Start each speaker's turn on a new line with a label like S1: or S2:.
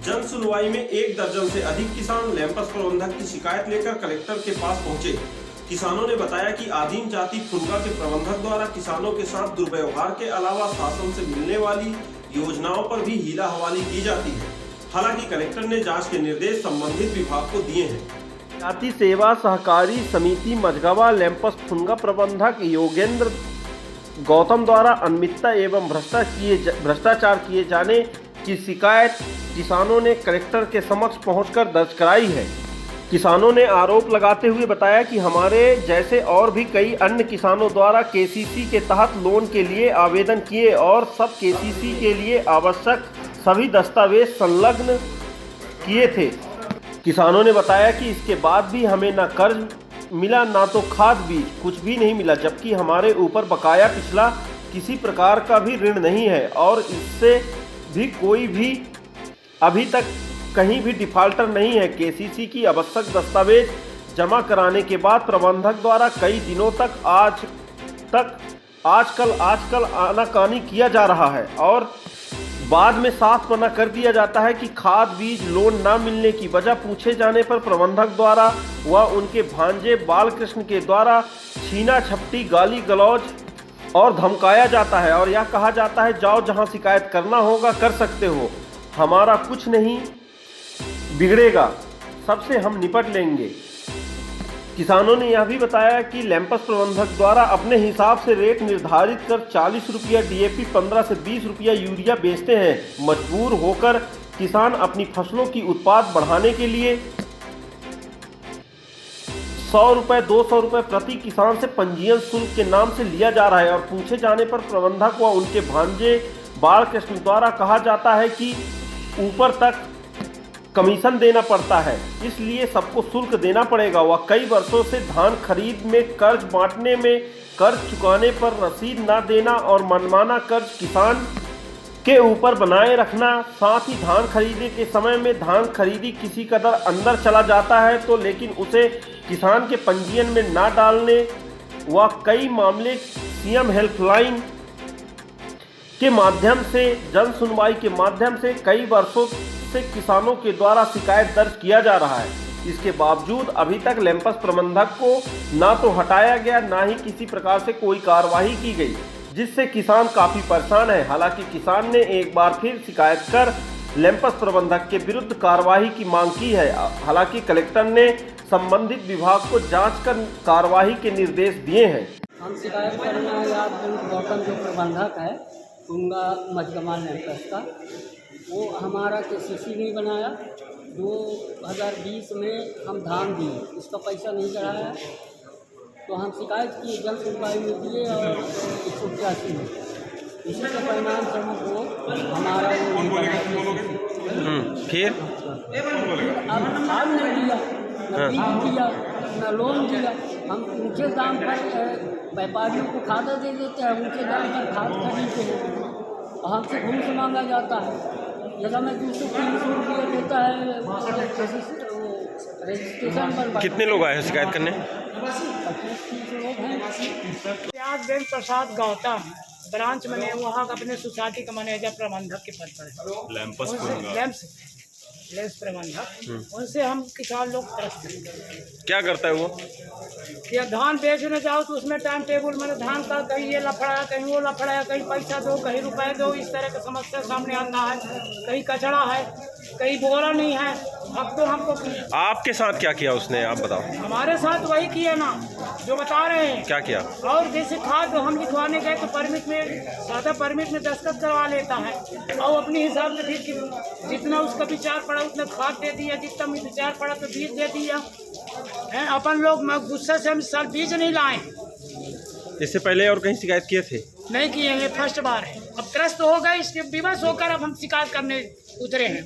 S1: जन सुनवाई में 1 दर्जन से अधिक किसान लैंपस प्रबंधक की शिकायत लेकर कलेक्टर के पास पहुंचे। किसानों ने बताया कि आदिम जाति फुनगा के प्रबंधक द्वारा किसानों के साथ दुर्व्यवहार के अलावा शासन से मिलने वाली योजनाओं पर भी हीला हवाली की जाती है। हालांकि कलेक्टर ने जांच के निर्देश संबंधित विभाग को दिए हैं। जाति सेवा सहकारी समिति मझगवा लैंपस फुनगा प्रबंधक योगेंद्र गौतम द्वारा अनियमितता एवं भ्रष्टाचार किए जाने की शिकायत किसानों ने कलेक्टर के समक्ष पहुंचकर दर्ज कराई है। किसानों ने आरोप लगाते हुए बताया कि हमारे जैसे और भी कई अन्य किसानों द्वारा केसीसी के तहत लोन के लिए आवेदन किए और सब केसीसी के लिए आवश्यक सभी दस्तावेज संलग्न किए थे। किसानों ने बताया कि इसके बाद भी हमें न कर्ज मिला ना तो खाद बीज कुछ भी नहीं मिला, जबकि हमारे ऊपर बकाया पिछला किसी प्रकार का भी ऋण नहीं है और इससे भी कोई भी अभी तक कहीं भी डिफाल्टर नहीं है। केसीसी की आवश्यक दस्तावेज जमा कराने के बाद प्रबंधक द्वारा कई दिनों तक आजकल आनाकानी किया जा रहा है और बाद में साफ मना कर दिया जाता है कि खाद बीज लोन न मिलने की वजह पूछे जाने पर प्रबंधक द्वारा व उनके भांजे बालकृष्ण के द्वारा छीना झपटी गाली गलौज और धमकाया जाता है और यह कहा जाता है जाओ जहां शिकायत करना होगा कर सकते हो, हमारा कुछ नहीं बिगड़ेगा, सबसे हम निपट लेंगे। किसानों ने यह भी बताया कि लैंपस प्रबंधक द्वारा अपने हिसाब से रेट निर्धारित कर 40 रुपया डीएपी 15 से 20 रुपया यूरिया बेचते हैं। मजबूर होकर किसान अपनी फसलों की उत्पाद बढ़ाने के लिए 100 रुपये 200 रुपये प्रति किसान से पंजीयन शुल्क के नाम से लिया जा रहा है और पूछे जाने पर प्रबंधक व उनके भांजे बालकृष्ण द्वारा कहा जाता है कि ऊपर तक कमीशन देना पड़ता है, इसलिए सबको शुल्क देना पड़ेगा। वह कई वर्षों से धान खरीद में कर्ज बांटने में कर्ज चुकाने पर रसीद न देना और मनमाना कर्ज किसान के ऊपर बनाए रखना, साथ ही धान खरीदने के समय में धान खरीदी किसी कदर अंदर चला जाता है तो लेकिन उसे किसान के पंजीयन में न डालने व कई मामले सीएम हेल्पलाइन के माध्यम से जन सुनवाई के माध्यम से कई वर्षों से किसानों के द्वारा शिकायत दर्ज किया जा रहा है। इसके बावजूद अभी तक लैंपस प्रबंधक को ना तो हटाया गया ना ही किसी प्रकार से कोई कार्रवाई की गई, जिससे किसान काफी परेशान है। हालांकि किसान ने एक बार फिर शिकायत कर लैंपस प्रबंधक के विरुद्ध कार्रवाई की मांग की है। हालांकि कलेक्टर ने संबंधित विभाग को जांच कर कार्रवाई के निर्देश दिए हैं।
S2: हम शिकायत करना है गौतम जो प्रबंधक है फुनगा मझगवा लैंपस का, वो हमारा केसीसी नहीं बनाया। 2020 में हम धान दिए, उसका पैसा नहीं चढ़ाया, तो हम शिकायत की जन सुनवाई में दिए और 185 में इसी के परिणाम स्वरूप वो हमारा
S1: फिर
S2: अब खाद नहीं दिया, न बीज दिया, न लोन दिया। हम ऊँचे दाम पर व्यापारियों को खाद दे देते हैं, ऊँचे दाम पर खाद खरीदते हैं और हमसे घूस मांगा जाता है। जगह में 200-300 रुपये देता है रजिस्ट्रेशन पर।
S1: कितने लोग आए हैं शिकायत करने?
S2: 25-30 लोग हैं।
S3: प्याज प्रसाद गौतम ब्रांच मैंने वहाँ अपने सोसाइटी का मैनेजर प्रबंधक के पद पर लैंपस प्रबंधक, उनसे हम किसान लोग
S1: क्या करता है वो?
S3: या धान बेचने जाओ तो उसमें टाइम टेबल मैंने धान का कहीं ये लफड़ाया कहीं वो लफड़ाया, कहीं पैसा दो कहीं रुपए दो, इस तरह का समस्या सामने आता है। कहीं कचरा है, कहीं बोरा नहीं है। अब तो हमको
S1: आपके साथ क्या किया उसने, आप बताओ।
S3: हमारे साथ वही किया ना जो बता रहे हैं।
S1: क्या किया?
S3: और जैसे खाद हम लिखवाने गए तो परमिट में सादा परमिट में दस्तखत करवा लेता है और अपने हिसाब से फिर जितना उसका विचार पड़ा उतना खाद दे दिया, जितना विचार पड़ा तो बीज दे दिया है। अपन लोग गुस्से से हम साल बीज नहीं लाए।
S1: इससे पहले और कहीं शिकायत किए थे?
S3: नहीं किए हैं, फर्स्ट बार है। अब त्रस्त हो गए, इसके विवश होकर अब हम शिकायत करने उतरे हैं।